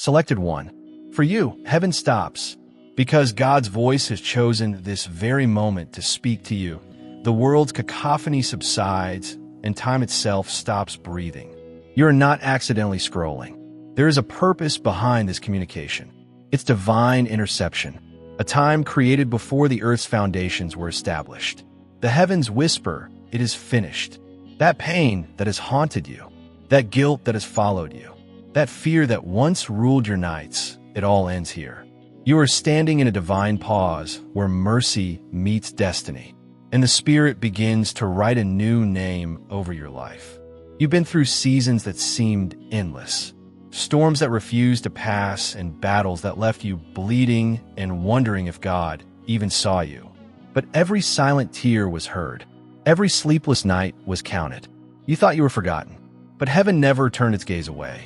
Selected 1. For you, heaven stops. Because God's voice has chosen this very moment to speak to you, the world's cacophony subsides and time itself stops breathing. You are not accidentally scrolling. There is a purpose behind this communication. It's divine interception, a time created before the earth's foundations were established. The heavens whisper, "It is finished." That pain that has haunted you, that guilt that has followed you, that fear that once ruled your nights, it all ends here. You are standing in a divine pause where mercy meets destiny, and the Spirit begins to write a new name over your life. You've been through seasons that seemed endless, storms that refused to pass, and battles that left you bleeding and wondering if God even saw you. But every silent tear was heard. Every sleepless night was counted. You thought you were forgotten, but heaven never turned its gaze away.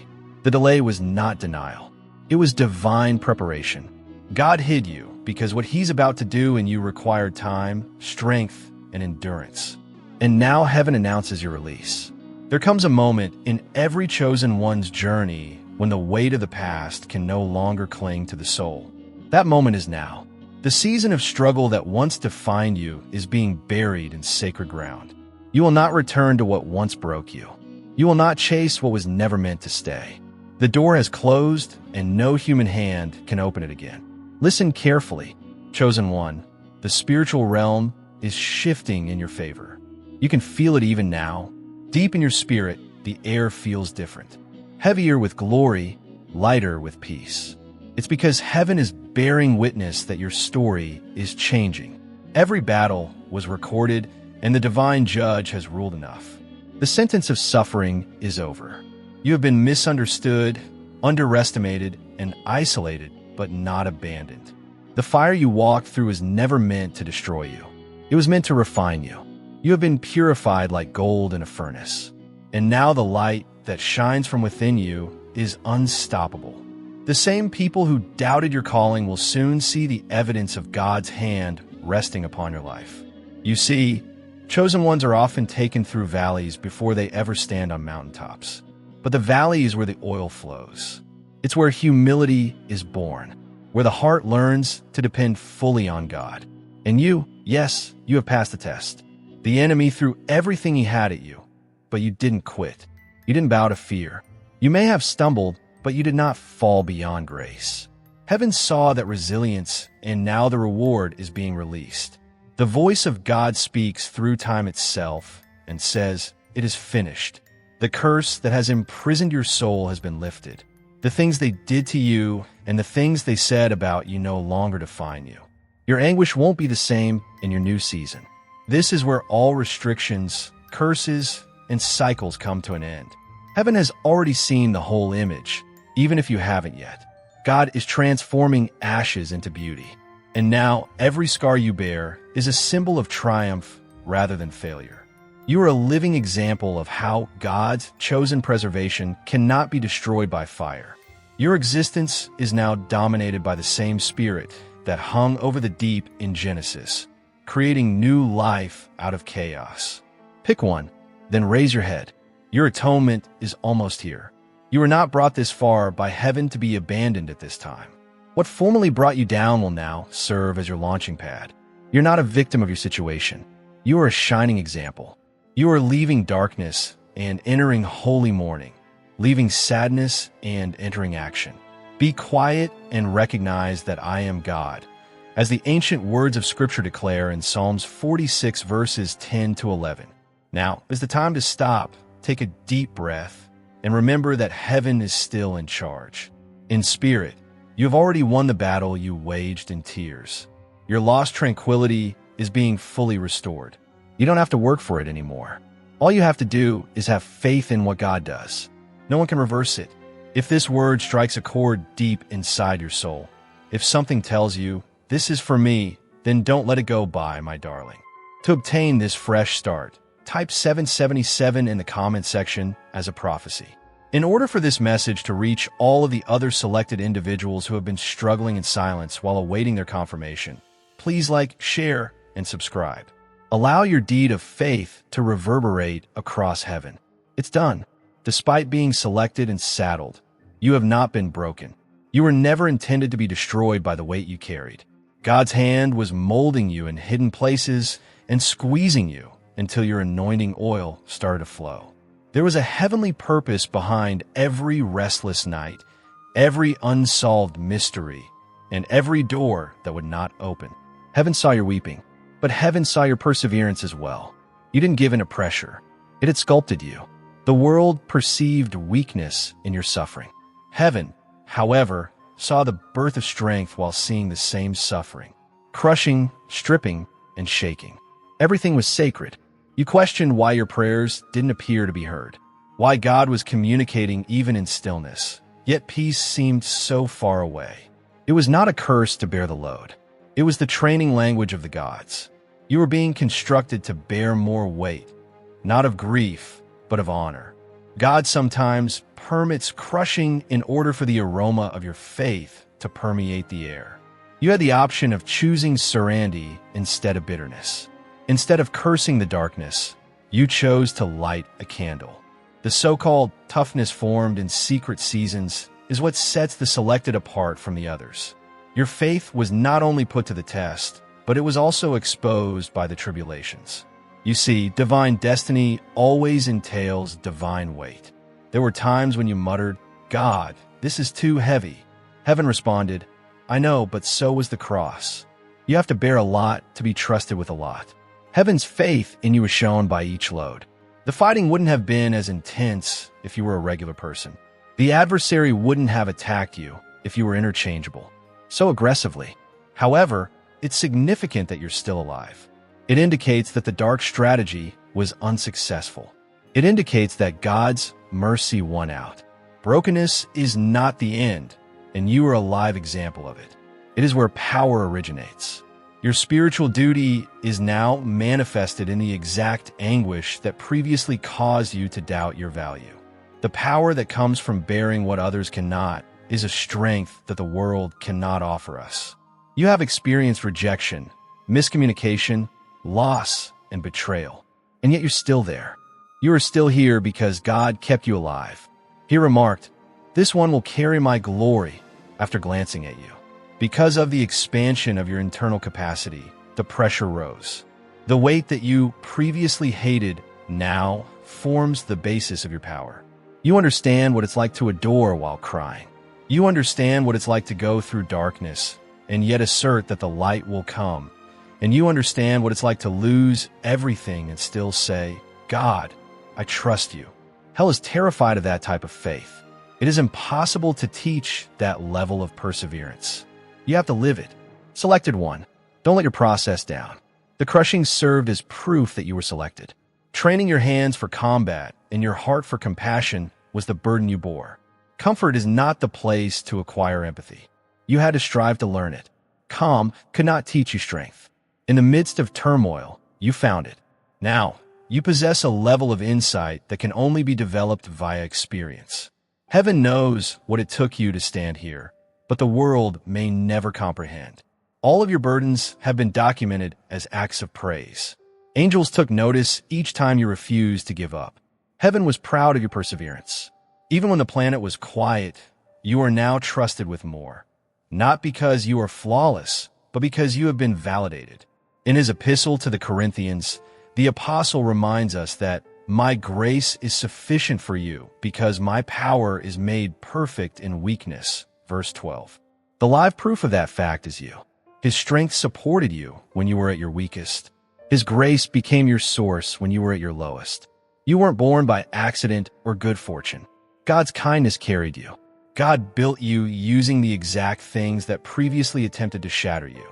The delay was not denial. It was divine preparation. God hid you because what He's about to do in you required time, strength, and endurance. And now heaven announces your release. There comes a moment in every chosen one's journey when the weight of the past can no longer cling to the soul. That moment is now. The season of struggle that once defined you is being buried in sacred ground. You will not return to what once broke you. You will not chase what was never meant to stay. The door has closed, and no human hand can open it again. Listen carefully. Chosen one, the spiritual realm is shifting in your favor. You can feel it even now. Deep in your spirit, the air feels different. Heavier with glory, lighter with peace. It's because heaven is bearing witness that your story is changing. Every battle was recorded, and the divine judge has ruled enough. The sentence of suffering is over. You have been misunderstood, underestimated, and isolated, but not abandoned. The fire you walked through was never meant to destroy you. It was meant to refine you. You have been purified like gold in a furnace. And now the light that shines from within you is unstoppable. The same people who doubted your calling will soon see the evidence of God's hand resting upon your life. You see, chosen ones are often taken through valleys before they ever stand on mountaintops. But the valley is where the oil flows. It's where humility is born, where the heart learns to depend fully on God. And you, yes, you have passed the test. The enemy threw everything he had at you, but you didn't quit. You didn't bow to fear. You may have stumbled, but you did not fall beyond grace. Heaven saw that resilience, and now the reward is being released. The voice of God speaks through time itself and says, "It is finished." The curse that has imprisoned your soul has been lifted. The things they did to you and the things they said about you no longer define you. Your anguish won't be the same in your new season. This is where all restrictions, curses, and cycles come to an end. Heaven has already seen the whole image, even if you haven't yet. God is transforming ashes into beauty. And now every scar you bear is a symbol of triumph rather than failure. You are a living example of how God's chosen preservation cannot be destroyed by fire. Your existence is now dominated by the same Spirit that hung over the deep in Genesis, creating new life out of chaos. Pick one, then raise your head. Your atonement is almost here. You were not brought this far by heaven to be abandoned at this time. What formerly brought you down will now serve as your launching pad. You're not a victim of your situation. You are a shining example. You are leaving darkness and entering holy morning, leaving sadness and entering action. Be quiet and recognize that I am God, as the ancient words of Scripture declare in Psalms 46 verses 10 to 11. Now is the time to stop, take a deep breath, and remember that heaven is still in charge. In spirit, you have already won the battle you waged in tears. Your lost tranquility is being fully restored. You don't have to work for it anymore. All you have to do is have faith in what God does. No one can reverse it. If this word strikes a chord deep inside your soul, if something tells you, "This is for me," then don't let it go by, my darling. To obtain this fresh start, type 777 in the comment section as a prophecy. In order for this message to reach all of the other selected individuals who have been struggling in silence while awaiting their confirmation, please like, share, and subscribe. Allow your deed of faith to reverberate across heaven. It's done. Despite being selected and saddled, you have not been broken. You were never intended to be destroyed by the weight you carried. God's hand was molding you in hidden places and squeezing you until your anointing oil started to flow. There was a heavenly purpose behind every restless night, every unsolved mystery, and every door that would not open. Heaven saw your weeping, but heaven saw your perseverance as well. You didn't give in to pressure. It had sculpted you. The world perceived weakness in your suffering. Heaven, however, saw the birth of strength while seeing the same suffering. Crushing, stripping, and shaking. Everything was sacred. You questioned why your prayers didn't appear to be heard, why God was communicating even in stillness, yet peace seemed so far away. It was not a curse to bear the load. It was the training language of the gods. You were being constructed to bear more weight, not of grief, but of honor. God sometimes permits crushing in order for the aroma of your faith to permeate the air. You had the option of choosing serenity instead of bitterness. Instead of cursing the darkness, you chose to light a candle. The so-called toughness formed in secret seasons is what sets the selected apart from the others. Your faith was not only put to the test, but it was also exposed by the tribulations. You see, divine destiny always entails divine weight. There were times when you muttered, "God, this is too heavy." Heaven responded, "I know, but so was the cross. You have to bear a lot to be trusted with a lot." Heaven's faith in you was shown by each load. The fighting wouldn't have been as intense if you were a regular person. The adversary wouldn't have attacked you if you were interchangeable so aggressively. However, it's significant that you're still alive. It indicates that the dark strategy was unsuccessful. It indicates that God's mercy won out. Brokenness is not the end, and you are a live example of it. It is where power originates. Your spiritual duty is now manifested in the exact anguish that previously caused you to doubt your value. The power that comes from bearing what others cannot is a strength that the world cannot offer us. You have experienced rejection, miscommunication, loss, and betrayal, and yet you're still there. You are still here because God kept you alive. He remarked, "This one will carry my glory," after glancing at you. Because of the expansion of your internal capacity, the pressure rose. The weight that you previously hated now forms the basis of your power. You understand what it's like to adore while crying. You understand what it's like to go through darkness and yet assert that the light will come. And you understand what it's like to lose everything and still say, "God, I trust you." Hell is terrified of that type of faith. It is impossible to teach that level of perseverance. You have to live it. Selected one. Don't let your process down. The crushing served as proof that you were selected. Training your hands for combat and your heart for compassion was the burden you bore. Comfort is not the place to acquire empathy. You had to strive to learn it. Calm could not teach you strength. In the midst of turmoil, you found it. Now, you possess a level of insight that can only be developed via experience. Heaven knows what it took you to stand here, but the world may never comprehend. All of your burdens have been documented as acts of praise. Angels took notice each time you refused to give up. Heaven was proud of your perseverance. Even when the planet was quiet, you are now trusted with more. Not because you are flawless, but because you have been validated. In his epistle to the Corinthians, the apostle reminds us that my grace is sufficient for you because my power is made perfect in weakness. Verse 12. The live proof of that fact is you. His strength supported you when you were at your weakest. His grace became your source when you were at your lowest. You weren't born by accident or good fortune. God's kindness carried you. God built you using the exact things that previously attempted to shatter you.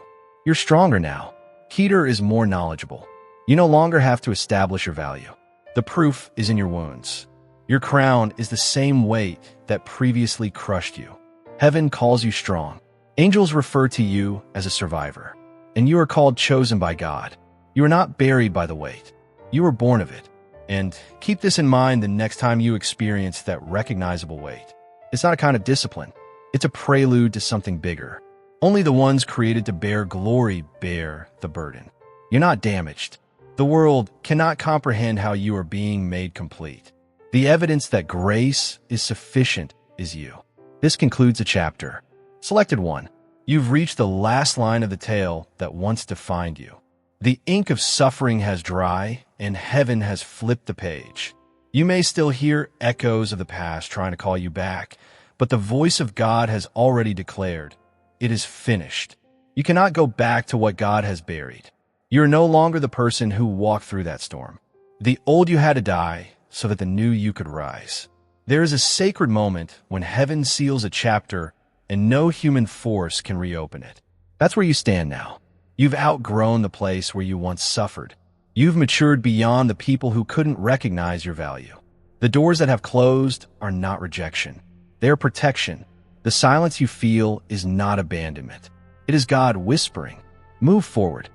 You're stronger now. Keter is more knowledgeable. You no longer have to establish your value. The proof is in your wounds. Your crown is the same weight that previously crushed you. Heaven calls you strong. Angels refer to you as a survivor. And you are called chosen by God. You are not buried by the weight. You were born of it. And keep this in mind the next time you experience that recognizable weight. It's not a kind of discipline. It's a prelude to something bigger. Only the ones created to bear glory bear the burden. You're not damaged. The world cannot comprehend how you are being made complete. The evidence that grace is sufficient is you. This concludes the chapter. Selected 1. You've reached the last line of the tale that once defined you. The ink of suffering has dry, and heaven has flipped the page. You may still hear echoes of the past trying to call you back, but the voice of God has already declared, "It is finished." You cannot go back to what God has buried. You are no longer the person who walked through that storm. The old you had to die so that the new you could rise. There is a sacred moment when heaven seals a chapter and no human force can reopen it. That's where you stand now. You've outgrown the place where you once suffered. You've matured beyond the people who couldn't recognize your value. The doors that have closed are not rejection. They are protection. The silence you feel is not abandonment. It is God whispering, "Move forward."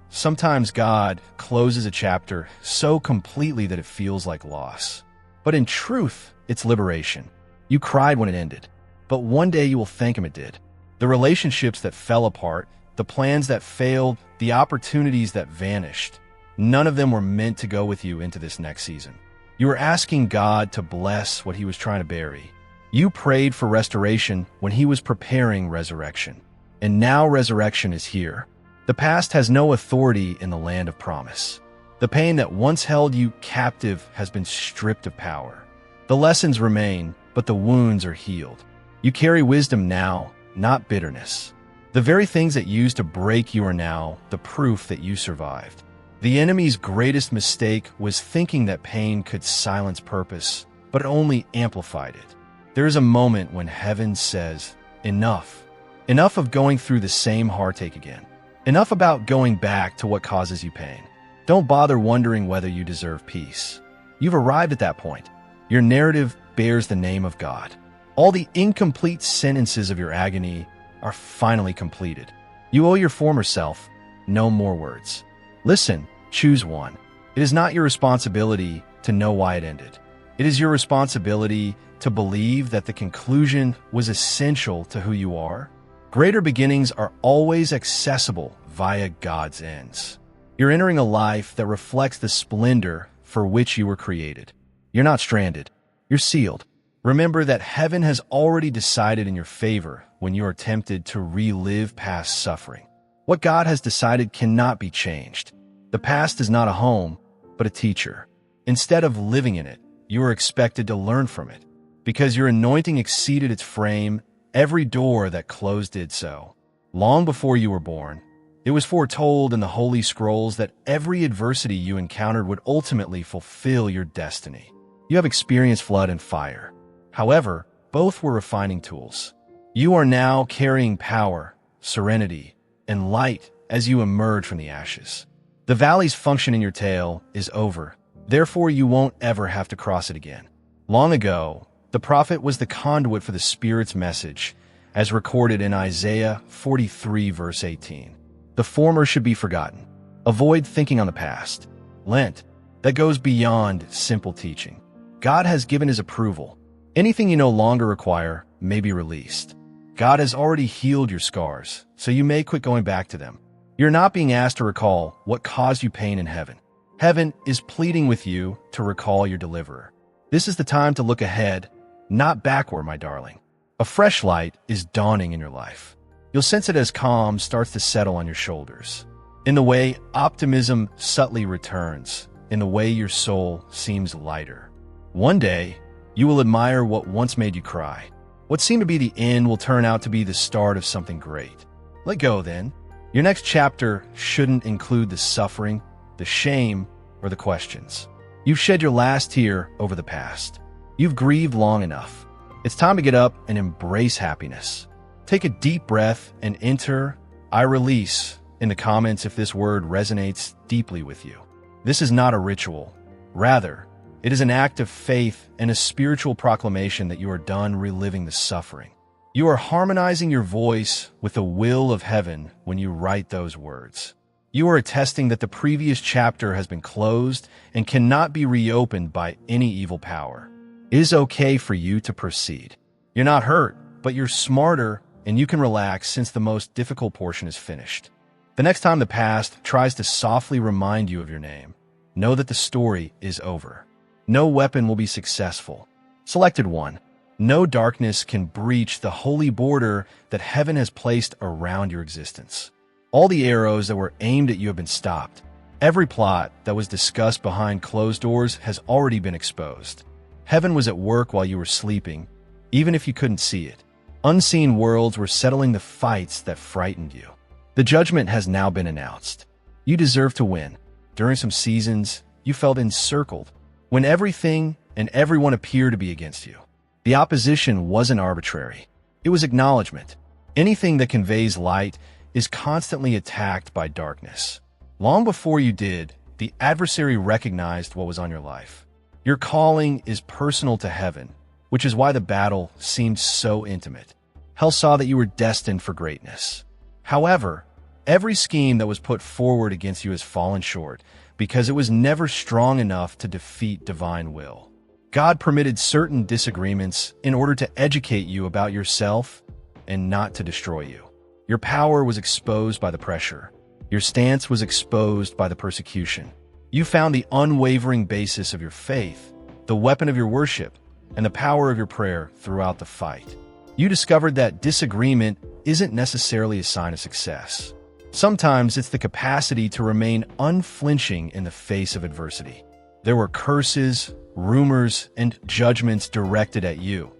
Sometimes God closes a chapter so completely that it feels like loss. But in truth, it's liberation. You cried when it ended, but one day you will thank Him it did. The relationships that fell apart, the plans that failed, the opportunities that vanished, none of them were meant to go with you into this next season. You were asking God to bless what He was trying to bury. You prayed for restoration when He was preparing resurrection. And now resurrection is here. The past has no authority in the land of promise. The pain that once held you captive has been stripped of power. The lessons remain, but the wounds are healed. You carry wisdom now, not bitterness. The very things that used to break you are now the proof that you survived. The enemy's greatest mistake was thinking that pain could silence purpose, but it only amplified it. There is a moment when heaven says, "Enough. Enough of going through the same heartache again. Enough about going back to what causes you pain. Don't bother wondering whether you deserve peace. You've arrived at that point. Your narrative bears the name of God. All the incomplete sentences of your agony are finally completed. You owe your former self no more words. Listen, choose one. It is not your responsibility to know why it ended. It is your responsibility to believe that the conclusion was essential to who you are. Greater beginnings are always accessible via God's ends. You're entering a life that reflects the splendor for which you were created. You're not stranded. You're sealed. Remember that heaven has already decided in your favor when you are tempted to relive past suffering. What God has decided cannot be changed. The past is not a home, but a teacher. Instead of living in it, you are expected to learn from it. Because your anointing exceeded its frame, every door that closed did so. Long before you were born, it was foretold in the Holy Scrolls that every adversity you encountered would ultimately fulfill your destiny. You have experienced flood and fire. However, both were refining tools. You are now carrying power, serenity, and light as you emerge from the ashes. The valley's function in your tale is over. Therefore, you won't ever have to cross it again. Long ago, the prophet was the conduit for the Spirit's message, as recorded in Isaiah 43, verse 18. The former should be forgotten. Avoid thinking on the past. Lent, that goes beyond simple teaching. God has given His approval. Anything you no longer require may be released. God has already healed your scars, so you may quit going back to them. You're not being asked to recall what caused you pain in heaven. Heaven is pleading with you to recall your deliverer. This is the time to look ahead, not backward, my darling. A fresh light is dawning in your life. You'll sense it as calm starts to settle on your shoulders. In the way optimism subtly returns, in the way your soul seems lighter. One day, you will admire what once made you cry. What seemed to be the end will turn out to be the start of something great. Let go, then. Your next chapter shouldn't include the suffering, the shame, or the questions. You've shed your last tear over the past. You've grieved long enough. It's time to get up and embrace happiness. Take a deep breath and enter "I release" in the comments if this word resonates deeply with you. This is not a ritual. Rather, it is an act of faith and a spiritual proclamation that you are done reliving the suffering. You are harmonizing your voice with the will of heaven when you write those words. You are attesting that the previous chapter has been closed and cannot be reopened by any evil power. It is okay for you to proceed. You're not hurt, but you're smarter, and you can relax since the most difficult portion is finished. The next time the past tries to softly remind you of your name, know that the story is over. No weapon will be successful. Selected 1. No darkness can breach the holy border that heaven has placed around your existence. All the arrows that were aimed at you have been stopped. Every plot that was discussed behind closed doors has already been exposed. Heaven was at work while you were sleeping, even if you couldn't see it. Unseen worlds were settling the fights that frightened you. The judgment has now been announced. You deserve to win. During some seasons, you felt encircled, when everything and everyone appeared to be against you. The opposition wasn't arbitrary. It was acknowledgement. Anything that conveys light is constantly attacked by darkness. Long before you did, the adversary recognized what was on your life. Your calling is personal to heaven, which is why the battle seemed so intimate. Hell saw that you were destined for greatness. However, every scheme that was put forward against you has fallen short because it was never strong enough to defeat divine will. God permitted certain disagreements in order to educate you about yourself and not to destroy you. Your power was exposed by the pressure. Your stance was exposed by the persecution. You found the unwavering basis of your faith, the weapon of your worship, and the power of your prayer throughout the fight. You discovered that disagreement isn't necessarily a sign of success. Sometimes it's the capacity to remain unflinching in the face of adversity. There were curses, rumors, and judgments directed at you,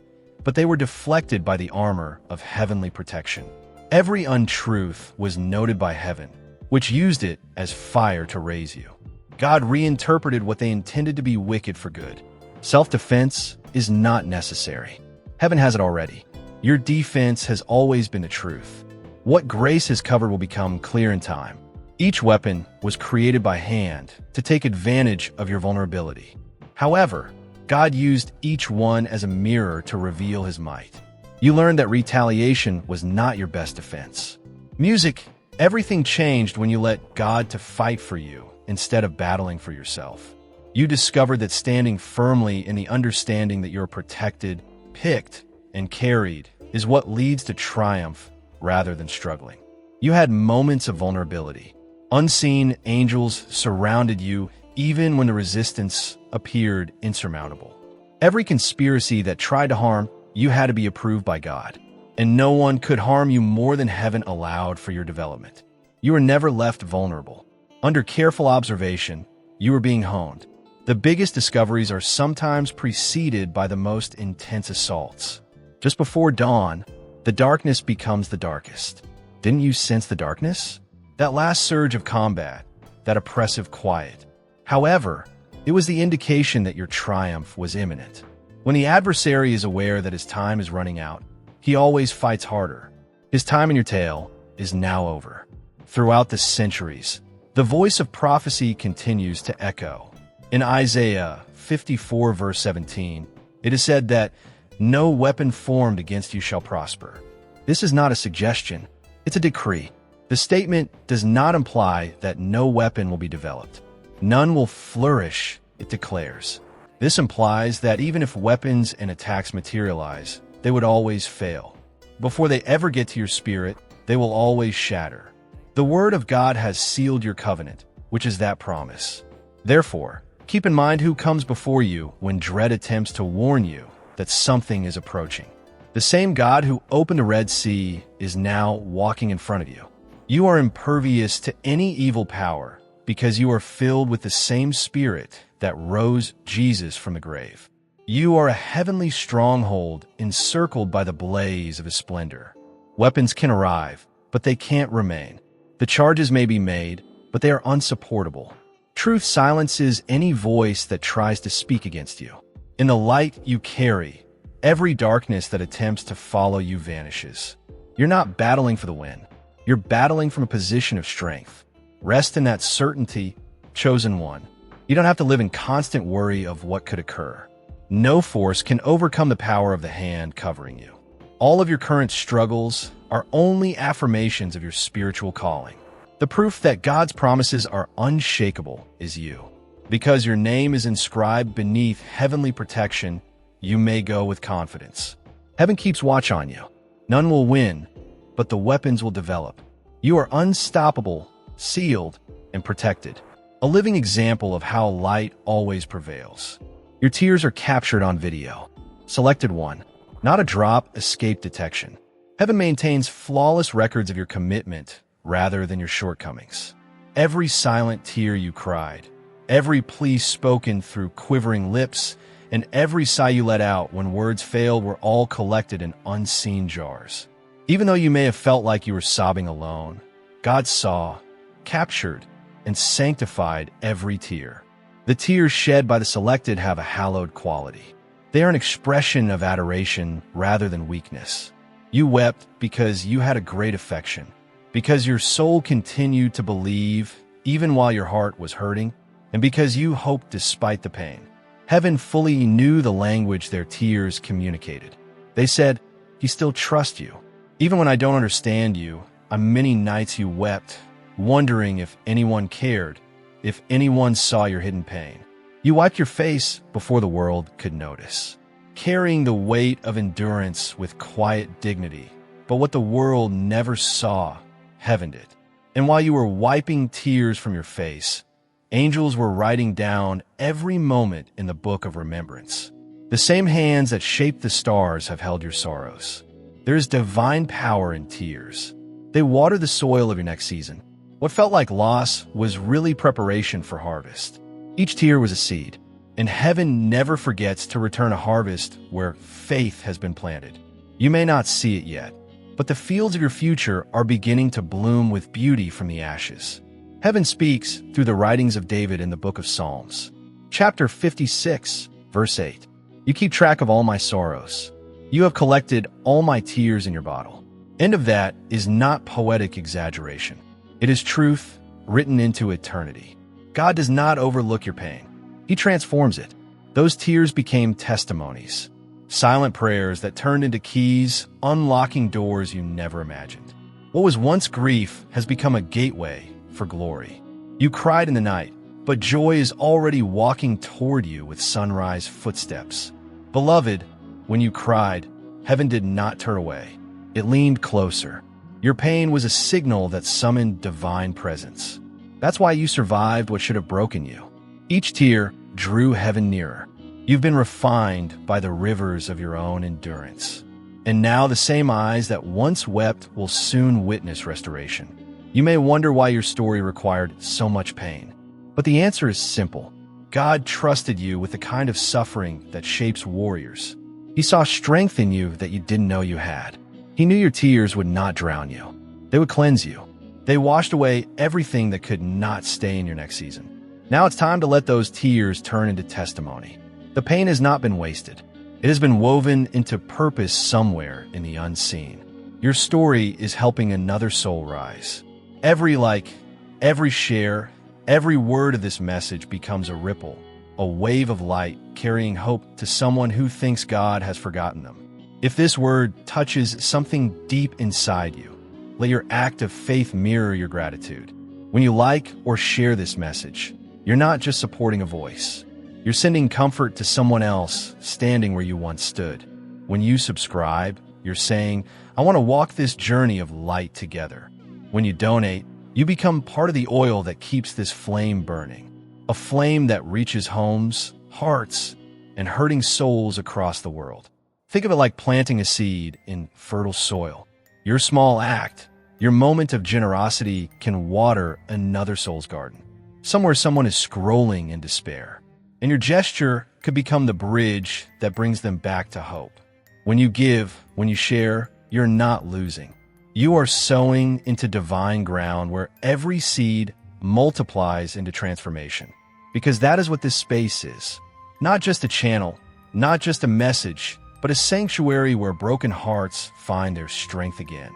but they were deflected by the armor of heavenly protection. Every untruth was noted by heaven, which used it as fire to raise you. God reinterpreted what they intended to be wicked for good. Self-defense is not necessary. Heaven has it already. Your defense has always been the truth. What grace has covered will become clear in time. Each weapon was created by hand to take advantage of your vulnerability. However, God used each one as a mirror to reveal his might. You learned that retaliation was not your best defense. Music, everything changed when you let God to fight for you instead of battling for yourself. You discovered that standing firmly in the understanding that you're protected, picked, and carried is what leads to triumph rather than struggling. You had moments of vulnerability. Unseen angels surrounded you even when the resistance appeared insurmountable. Every conspiracy that tried to harm you had to be approved by God, and no one could harm you more than heaven allowed for your development. You were never left vulnerable. Under careful observation, you were being honed. The biggest discoveries are sometimes preceded by the most intense assaults. Just before dawn, the darkness becomes the darkest. Didn't you sense the darkness? That last surge of combat, that oppressive quiet. However, it was the indication that your triumph was imminent. When the adversary is aware that his time is running out, he always fights harder. His time in your tail is now over. Throughout the centuries, the voice of prophecy continues to echo. In Isaiah 54 verse 17, it is said that no weapon formed against you shall prosper. This is not a suggestion, it's a decree. The statement does not imply that no weapon will be developed. None will flourish, it declares. This implies that even if weapons and attacks materialize, they would always fail. Before they ever get to your spirit, they will always shatter. The word of God has sealed your covenant, which is that promise. Therefore, keep in mind who comes before you when dread attempts to warn you that something is approaching. The same God who opened the Red Sea is now walking in front of you. You are impervious to any evil power because you are filled with the same Spirit that rose Jesus from the grave. You are a heavenly stronghold encircled by the blaze of his splendor. Weapons can arrive, but they can't remain. The charges may be made, but they are unsupportable. Truth silences any voice that tries to speak against you. In the light you carry, every darkness that attempts to follow you vanishes. You're not battling for the win. You're battling from a position of strength. Rest in that certainty, chosen one. You don't have to live in constant worry of what could occur. No force can overcome the power of the hand covering you. All of your current struggles are only affirmations of your spiritual calling. The proof that God's promises are unshakable is you. Because your name is inscribed beneath heavenly protection, you may go with confidence. Heaven keeps watch on you. None will win, but the weapons will develop. You are unstoppable, sealed, and protected. A living example of how light always prevails. Your tears are captured on video. Selected one. Not a drop escaped detection. Heaven maintains flawless records of your commitment rather than your shortcomings. Every silent tear you cried, every plea spoken through quivering lips, and every sigh you let out when words failed were all collected in unseen jars. Even though you may have felt like you were sobbing alone, God saw, captured, and sanctified every tear. The tears shed by the selected have a hallowed quality. They are an expression of adoration rather than weakness. You wept because you had a great affection, because your soul continued to believe even while your heart was hurting, and because you hoped despite the pain. Heaven fully knew the language their tears communicated. They said, "He still trusts you. Even when I don't understand you, on many nights you wept, wondering if anyone cared, if anyone saw your hidden pain. You wiped your face before the world could notice, carrying the weight of endurance with quiet dignity. But what the world never saw, heaven did. And while you were wiping tears from your face, angels were writing down every moment in the book of remembrance. The same hands that shaped the stars have held your sorrows. There is divine power in tears. They water the soil of your next season. What felt like loss was really preparation for harvest. Each tear was a seed, and heaven never forgets to return a harvest where faith has been planted. You may not see it yet, but the fields of your future are beginning to bloom with beauty from the ashes. Heaven speaks through the writings of David in the book of Psalms. Chapter 56, verse 8. You keep track of all my sorrows. You have collected all my tears in your bottle. End of that is not poetic exaggeration. It is truth written into eternity. God does not overlook your pain. He transforms it. Those tears became testimonies, silent prayers that turned into keys, unlocking doors you never imagined. What was once grief has become a gateway for glory. You cried in the night, but joy is already walking toward you with sunrise footsteps. Beloved, when you cried, heaven did not turn away. It leaned closer. Your pain was a signal that summoned divine presence. That's why you survived what should have broken you. Each tear drew heaven nearer. You've been refined by the rivers of your own endurance. And now the same eyes that once wept will soon witness restoration. You may wonder why your story required so much pain. But the answer is simple. God trusted you with the kind of suffering that shapes warriors. He saw strength in you that you didn't know you had. He knew your tears would not drown you. They would cleanse you. They washed away everything that could not stay in your next season. Now it's time to let those tears turn into testimony. The pain has not been wasted. It has been woven into purpose somewhere in the unseen. Your story is helping another soul rise. Every like, every share, every word of this message becomes a ripple, a wave of light carrying hope to someone who thinks God has forgotten them. If this word touches something deep inside you, let your act of faith mirror your gratitude. When you like or share this message, you're not just supporting a voice. You're sending comfort to someone else standing where you once stood. When you subscribe, you're saying, I want to walk this journey of light together. When you donate, you become part of the oil that keeps this flame burning. A flame that reaches homes, hearts, and hurting souls across the world. Think of it like planting a seed in fertile soil. Your small act, your moment of generosity can water another soul's garden. Somewhere someone is scrolling in despair. And your gesture could become the bridge that brings them back to hope. When you give, when you share, you're not losing. You are sowing into divine ground where every seed multiplies into transformation. Because that is what this space is. Not just a channel, not just a message, but a sanctuary where broken hearts find their strength again.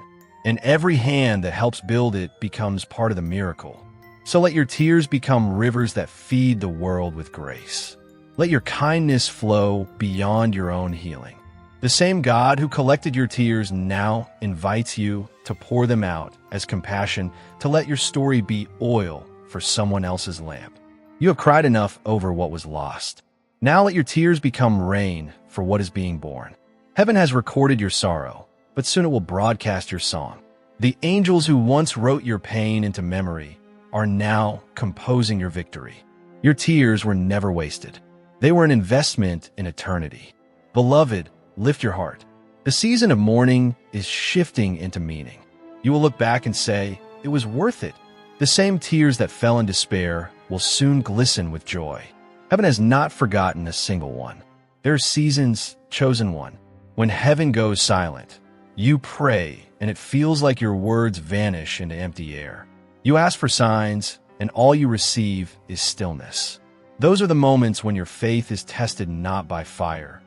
And every hand that helps build it becomes part of the miracle. So let your tears become rivers that feed the world with grace. Let your kindness flow beyond your own healing. The same God who collected your tears now invites you to pour them out as compassion, to let your story be oil for someone else's lamp. You have cried enough over what was lost. Now let your tears become rain for what is being born. Heaven has recorded your sorrow, but soon it will broadcast your song. The angels who once wrote your pain into memory are now composing your victory. Your tears were never wasted. They were an investment in eternity. Beloved, lift your heart. The season of mourning is shifting into meaning. You will look back and say, it was worth it. The same tears that fell in despair will soon glisten with joy. Heaven has not forgotten a single one. There are seasons, chosen one, when heaven goes silent. You pray, and it feels like your words vanish into empty air. You ask for signs, and all you receive is stillness. Those are the moments when your faith is tested not by fire,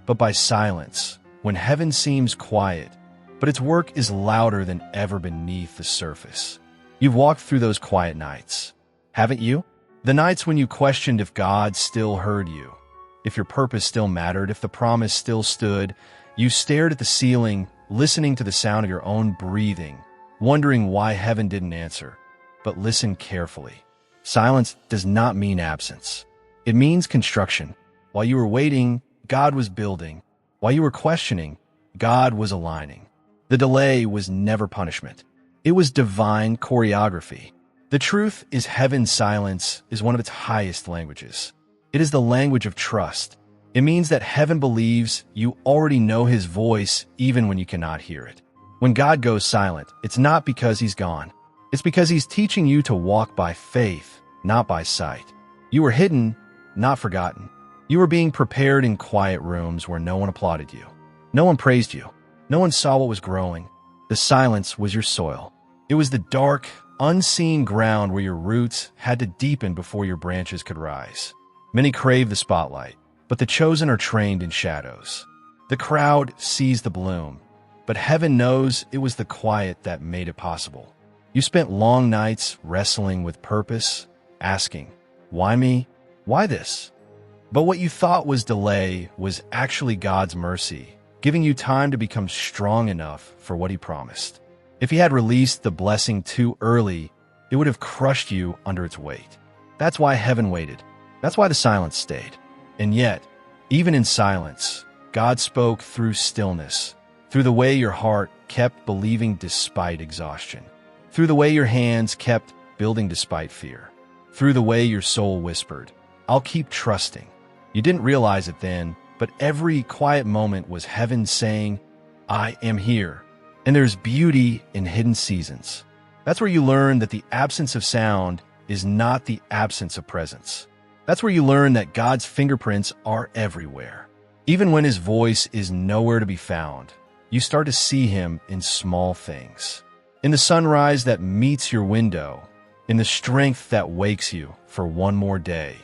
but by silence, when heaven seems quiet, but its work is louder than ever beneath the surface. You've walked through those quiet nights, haven't you? The nights when you questioned if God still heard you, if your purpose still mattered, if the promise still stood. You stared at the ceiling, listening to the sound of your own breathing, wondering why heaven didn't answer. But listen carefully. Silence does not mean absence. It means construction. While you were waiting, God was building. While you were questioning, God was aligning. The delay was never punishment. It was divine choreography. The truth is, heaven's silence is one of its highest languages. It is the language of trust. It means that heaven believes you already know his voice even when you cannot hear it. When God goes silent, it's not because he's gone. It's because he's teaching you to walk by faith, not by sight. You were hidden, not forgotten. You were being prepared in quiet rooms where no one applauded you. No one praised you. No one saw what was growing. The silence was your soil. It was the dark, unseen ground where your roots had to deepen before your branches could rise. Many crave the spotlight, but the chosen are trained in shadows. The crowd sees the bloom, but heaven knows it was the quiet that made it possible. You spent long nights wrestling with purpose, asking, why me? Why this? But what you thought was delay was actually God's mercy, giving you time to become strong enough for what he promised. If he had released the blessing too early, it would have crushed you under its weight. That's why heaven waited. That's why the silence stayed. And yet, even in silence, God spoke through stillness, through the way your heart kept believing despite exhaustion, through the way your hands kept building despite fear, through the way your soul whispered, I'll keep trusting. You didn't realize it then, but every quiet moment was heaven saying, I am here. And there's beauty in hidden seasons. That's where you learn that the absence of sound is not the absence of presence. That's where you learn that God's fingerprints are everywhere. Even when his voice is nowhere to be found, you start to see him in small things. In the sunrise that meets your window, in the strength that wakes you for one more day,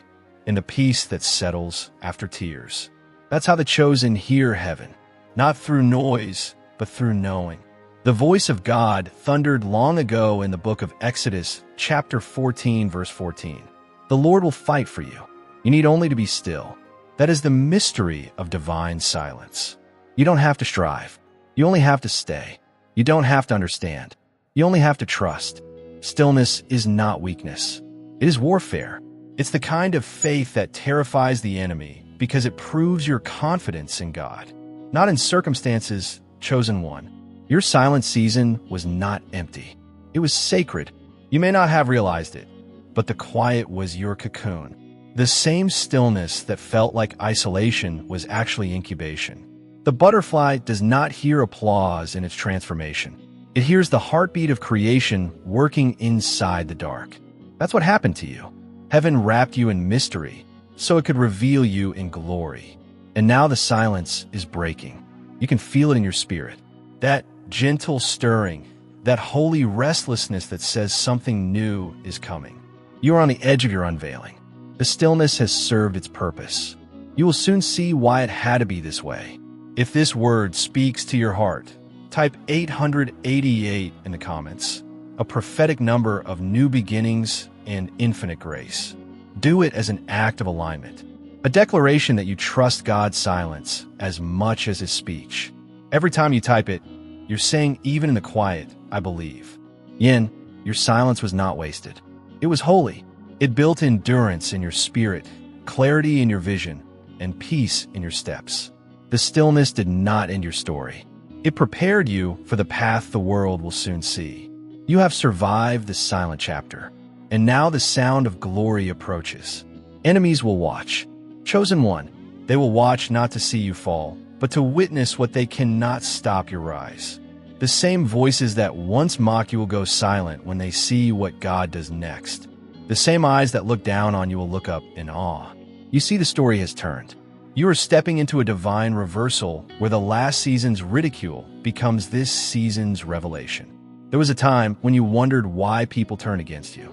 in the peace that settles after tears. That's how the chosen hear heaven, not through noise, but through knowing. The voice of God thundered long ago in the book of Exodus, chapter 14, verse 14. The Lord will fight for you. You need only to be still. That is the mystery of divine silence. You don't have to strive. You only have to stay. You don't have to understand. You only have to trust. Stillness is not weakness. It is warfare. It's the kind of faith that terrifies the enemy because it proves your confidence in God, not in circumstances, chosen one. Your silent season was not empty. It was sacred. You may not have realized it, but the quiet was your cocoon. The same stillness that felt like isolation was actually incubation. The butterfly does not hear applause in its transformation. It hears the heartbeat of creation working inside the dark. That's what happened to you. Heaven wrapped you in mystery so it could reveal you in glory. And now the silence is breaking. You can feel it in your spirit. That gentle stirring, that holy restlessness that says something new is coming. You are on the edge of your unveiling. The stillness has served its purpose. You will soon see why it had to be this way. If this word speaks to your heart, type 888 in the comments, a prophetic number of new beginnings and infinite grace. Do it as an act of alignment, a declaration that you trust God's silence as much as his speech. Every time you type it, you're saying, even in the quiet, I believe. Yin, your silence was not wasted. It was holy. It built endurance in your spirit, clarity in your vision, and peace in your steps. The stillness did not end your story. It prepared you for the path the world will soon see. You have survived the silent chapter, and now the sound of glory approaches. Enemies will watch. Chosen one, they will watch not to see you fall, but to witness what they cannot stop your rise. The same voices that once mocked you will go silent when they see what God does next. The same eyes that look down on you will look up in awe. You see, the story has turned. You are stepping into a divine reversal where the last season's ridicule becomes this season's revelation. There was a time when you wondered why people turned against you,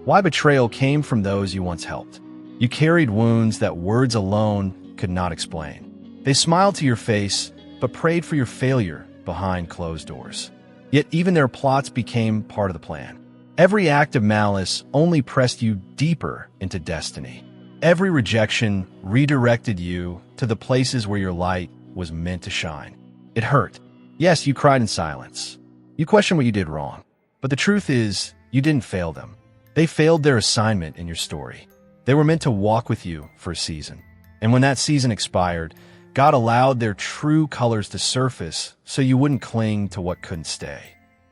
why betrayal came from those you once helped. You carried wounds that words alone could not explain. They smiled to your face, but prayed for your failure behind closed doors. Yet even their plots became part of the plan. Every act of malice only pressed you deeper into destiny. Every rejection redirected you to the places where your light was meant to shine. It hurt. Yes, you cried in silence. You questioned what you did wrong. But the truth is, you didn't fail them. They failed their assignment in your story. They were meant to walk with you for a season. And when that season expired, God allowed their true colors to surface so you wouldn't cling to what couldn't stay.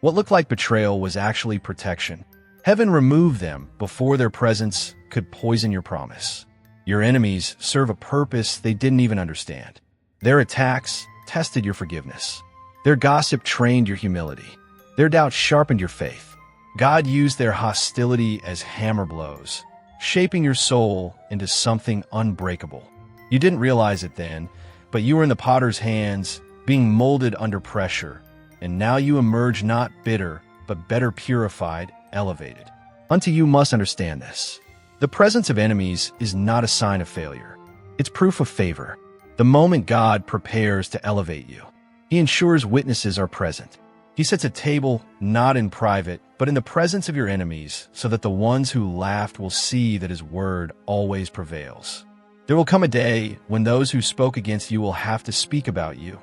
What looked like betrayal was actually protection. Heaven removed them before their presence could poison your promise. Your enemies serve a purpose they didn't even understand. Their attacks tested your forgiveness. Their gossip trained your humility. Their doubts sharpened your faith. God used their hostility as hammer blows, shaping your soul into something unbreakable. You didn't realize it then, but you were in the potter's hands, being molded under pressure, and now you emerge not bitter, but better purified, elevated. Unto you must understand this. The presence of enemies is not a sign of failure. It's proof of favor. The moment God prepares to elevate you, He ensures witnesses are present. He sets a table not in private, but in the presence of your enemies, so that the ones who laughed will see that His word always prevails. There will come a day when those who spoke against you will have to speak about you,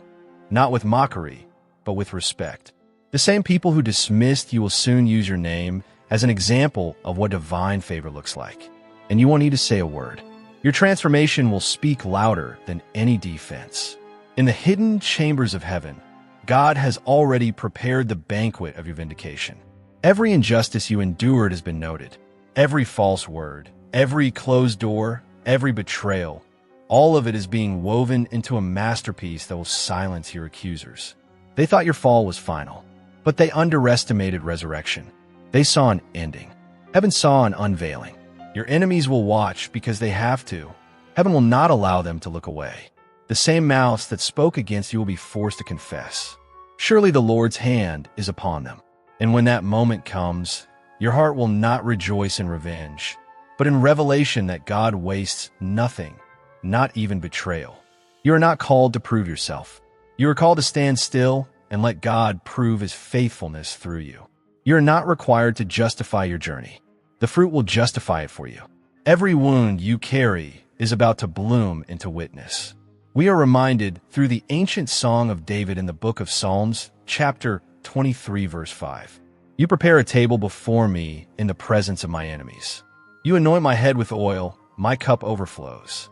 not with mockery, but with respect. The same people who dismissed you will soon use your name as an example of what divine favor looks like. And you won't need to say a word. Your transformation will speak louder than any defense. In the hidden chambers of heaven, God has already prepared the banquet of your vindication. Every injustice you endured has been noted. Every false word, every closed door, every betrayal, all of it is being woven into a masterpiece that will silence your accusers. They thought your fall was final, but they underestimated resurrection. They saw an ending. Heaven saw an unveiling. Your enemies will watch because they have to. Heaven will not allow them to look away. The same mouths that spoke against you will be forced to confess. Surely the Lord's hand is upon them. And when that moment comes, your heart will not rejoice in revenge, but in revelation that God wastes nothing, not even betrayal. You are not called to prove yourself. You are called to stand still and let God prove His faithfulness through you. You are not required to justify your journey. The fruit will justify it for you. Every wound you carry is about to bloom into witness. We are reminded through the ancient song of David in the book of Psalms, chapter 23, verse 5. You prepare a table before me in the presence of my enemies. You anoint my head with oil, my cup overflows.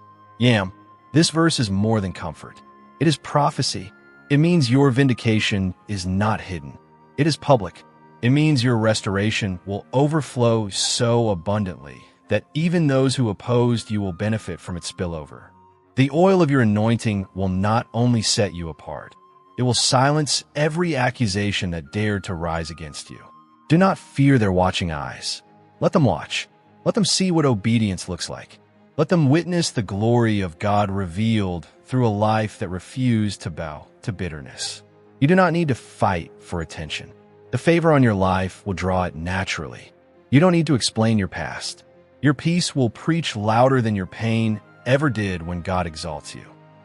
This verse is more than comfort. It is prophecy. It means your vindication is not hidden. It is public. It means your restoration will overflow so abundantly that even those who opposed you will benefit from its spillover. The oil of your anointing will not only set you apart, it will silence every accusation that dared to rise against you. Do not fear their watching eyes. Let them watch. Let them see what obedience looks like. Let them witness the glory of God revealed through a life that refused to bow to bitterness. You do not need to fight for attention. The favor on your life will draw it naturally. You don't need to explain your past. Your peace will preach louder than your pain ever did when God exalts you.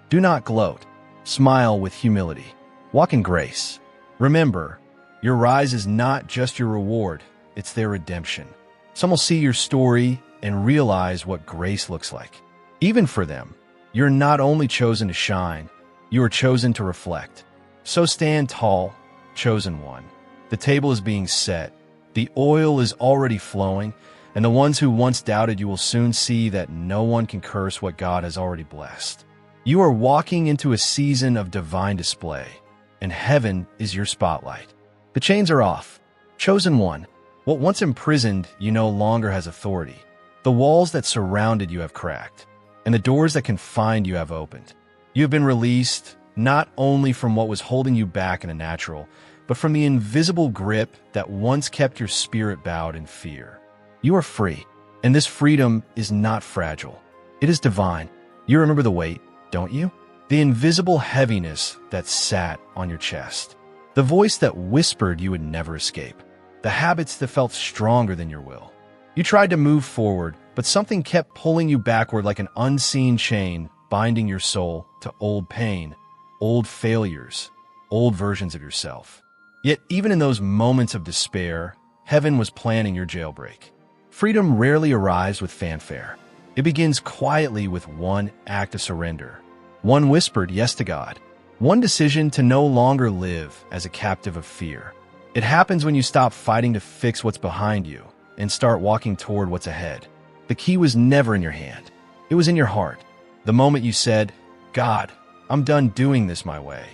Do not gloat. Smile with humility. Walk in grace. Remember, your rise is not just your reward, it's their redemption. Some will see your story and realize what grace looks like. Even for them, you're not only chosen to shine, you are chosen to reflect. So stand tall, chosen one. The table is being set, the oil is already flowing, and the ones who once doubted you will soon see that no one can curse what God has already blessed. You are walking into a season of divine display, and heaven is your spotlight. The chains are off. Chosen one, what once imprisoned you no longer has authority. The walls that surrounded you have cracked, and the doors that confined you have opened. You have been released, not only from what was holding you back in a natural, but from the invisible grip that once kept your spirit bowed in fear. You are free, and this freedom is not fragile. It is divine. You remember the weight, don't you? The invisible heaviness that sat on your chest. The voice that whispered you would never escape. The habits that felt stronger than your will. You tried to move forward, but something kept pulling you backward like an unseen chain, binding your soul to old pain, old failures, old versions of yourself. Yet even in those moments of despair, heaven was planning your jailbreak. Freedom rarely arrives with fanfare. It begins quietly with one act of surrender. One whispered yes to God. One decision to no longer live as a captive of fear. It happens when you stop fighting to fix what's behind you and start walking toward what's ahead. The key was never in your hand. It was in your heart. The moment you said, God, I'm done doing this my way,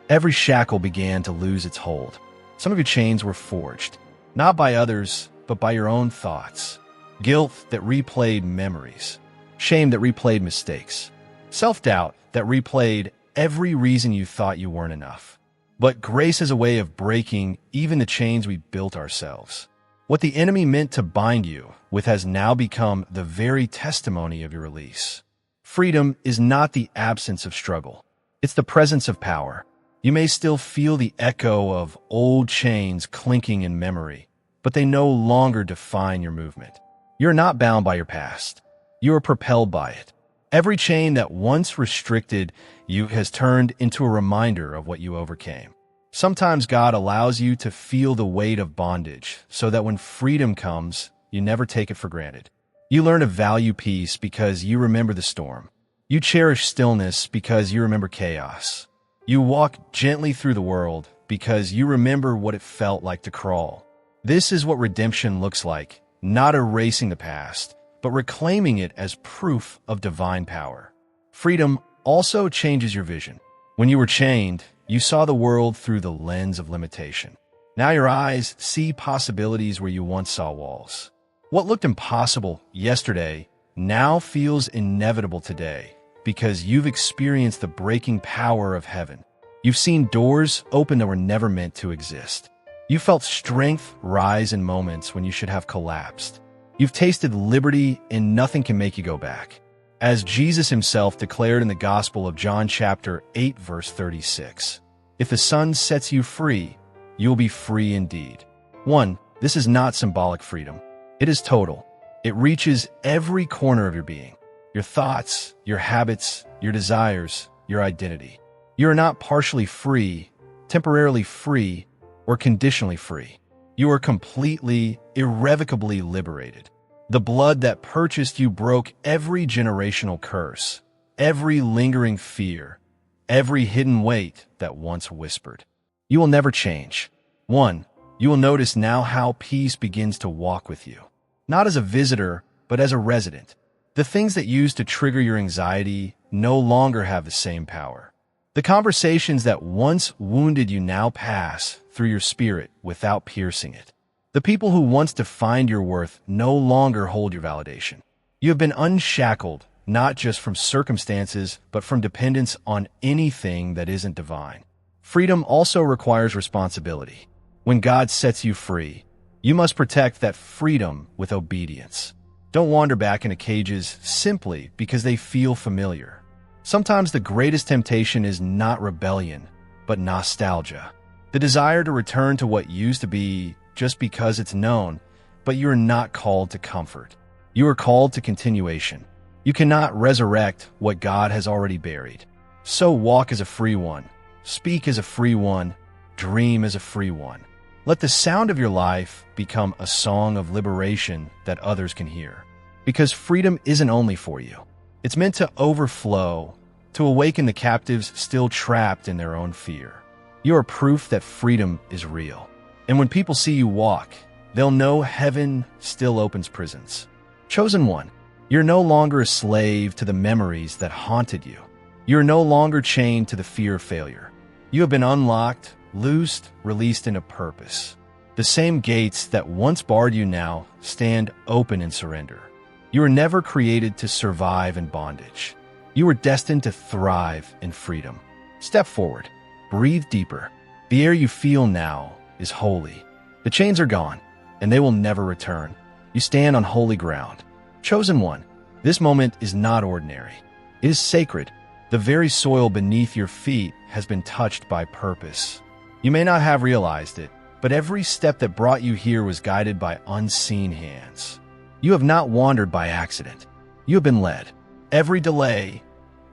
every shackle began to lose its hold. Some of your chains were forged, not by others, but by your own thoughts. Guilt that replayed memories. Shame that replayed mistakes. Self-doubt that replayed every reason you thought you weren't enough. But grace is a way of breaking even the chains we built ourselves. What the enemy meant to bind you with has now become the very testimony of your release. Freedom is not the absence of struggle. It's the presence of power. You may still feel the echo of old chains clinking in memory, but they no longer define your movement. You're not bound by your past. You are propelled by it. Every chain that once restricted you has turned into a reminder of what you overcame. Sometimes God allows you to feel the weight of bondage so that when freedom comes, you never take it for granted. You learn to value peace because you remember the storm. You cherish stillness because you remember chaos. You walk gently through the world because you remember what it felt like to crawl. This is what redemption looks like, not erasing the past, but reclaiming it as proof of divine power. Freedom also changes your vision. When you were chained, you saw the world through the lens of limitation. Now your eyes see possibilities where you once saw walls. What looked impossible yesterday now feels inevitable today because you've experienced the breaking power of heaven. You've seen doors open that were never meant to exist. You felt strength rise in moments when you should have collapsed. You've tasted liberty and nothing can make you go back. As Jesus himself declared in the Gospel of John chapter 8 verse 36, if the Son sets you free, you'll be free indeed. 1. This is not symbolic freedom. It is total. It reaches every corner of your being. Your thoughts, your habits, your desires, your identity. You are not partially free, temporarily free, or conditionally free. You are completely, irrevocably liberated. The blood that purchased you broke every generational curse, every lingering fear, every hidden weight that once whispered. You will never change. 1. You will notice now how peace begins to walk with you. Not as a visitor, but as a resident. The things that used to trigger your anxiety no longer have the same power. The conversations that once wounded you now pass through your spirit without piercing it. The people who once defined your worth no longer hold your validation. You have been unshackled, not just from circumstances, but from dependence on anything that isn't divine. Freedom also requires responsibility. When God sets you free, you must protect that freedom with obedience. Don't wander back into cages simply because they feel familiar. Sometimes the greatest temptation is not rebellion, but nostalgia. The desire to return to what used to be just because it's known, but you are not called to comfort. You are called to continuation. You cannot resurrect what God has already buried. So walk as a free one, speak as a free one, dream as a free one. Let the sound of your life become a song of liberation that others can hear. Because freedom isn't only for you. It's meant to overflow, to awaken the captives still trapped in their own fear. You are proof that freedom is real. And when people see you walk, they'll know heaven still opens prisons. Chosen one, you're no longer a slave to the memories that haunted you. You're no longer chained to the fear of failure. You have been unlocked, loosed, released into purpose. The same gates that once barred you now stand open in surrender. You were never created to survive in bondage. You were destined to thrive in freedom. Step forward. Breathe deeper. The air you feel now is holy. The chains are gone, and they will never return. You stand on holy ground. Chosen one, this moment is not ordinary. It is sacred. The very soil beneath your feet has been touched by purpose. You may not have realized it, but every step that brought you here was guided by unseen hands. You have not wandered by accident. You have been led. Every delay,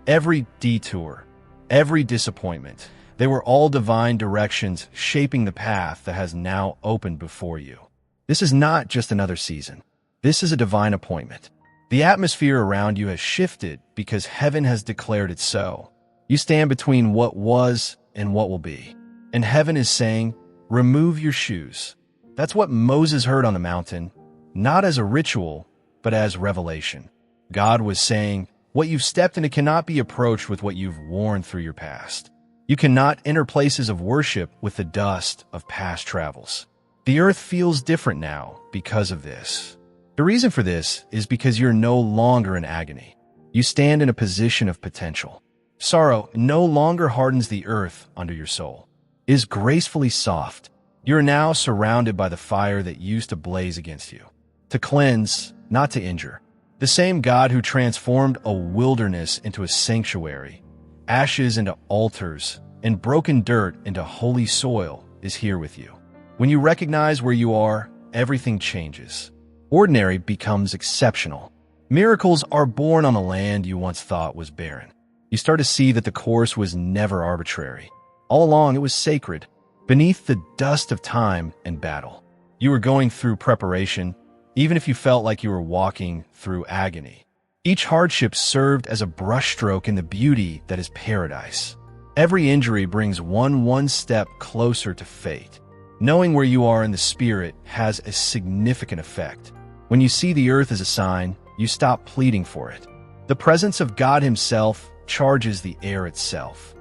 every detour, every disappointment, they were all divine directions shaping the path that has now opened before you. This is not just another season. This is a divine appointment. The atmosphere around you has shifted because heaven has declared it so. You stand between what was and what will be. And heaven is saying, remove your shoes. That's what Moses heard on the mountain, not as a ritual, but as revelation. God was saying, what you've stepped into cannot be approached with what you've worn through your past. You cannot enter places of worship with the dust of past travels. The earth feels different now because of this. The reason for this is because you're no longer in agony. You stand in a position of potential. Sorrow no longer hardens the earth under your soul. It is gracefully soft. You are now surrounded by the fire that used to blaze against you. To cleanse, not to injure. The same God who transformed a wilderness into a sanctuary, ashes into altars, and broken dirt into holy soil is here with you. When you recognize where you are, everything changes. Ordinary becomes exceptional. Miracles are born on a land you once thought was barren. You start to see that the course was never arbitrary. All along, it was sacred, beneath the dust of time and battle. You were going through preparation, even if you felt like you were walking through agony. Each hardship served as a brushstroke in the beauty that is paradise. Every injury brings one step closer to fate. Knowing where you are in the spirit has a significant effect. When you see the earth as a sign, you stop pleading for it. The presence of God Himself charges the air itself.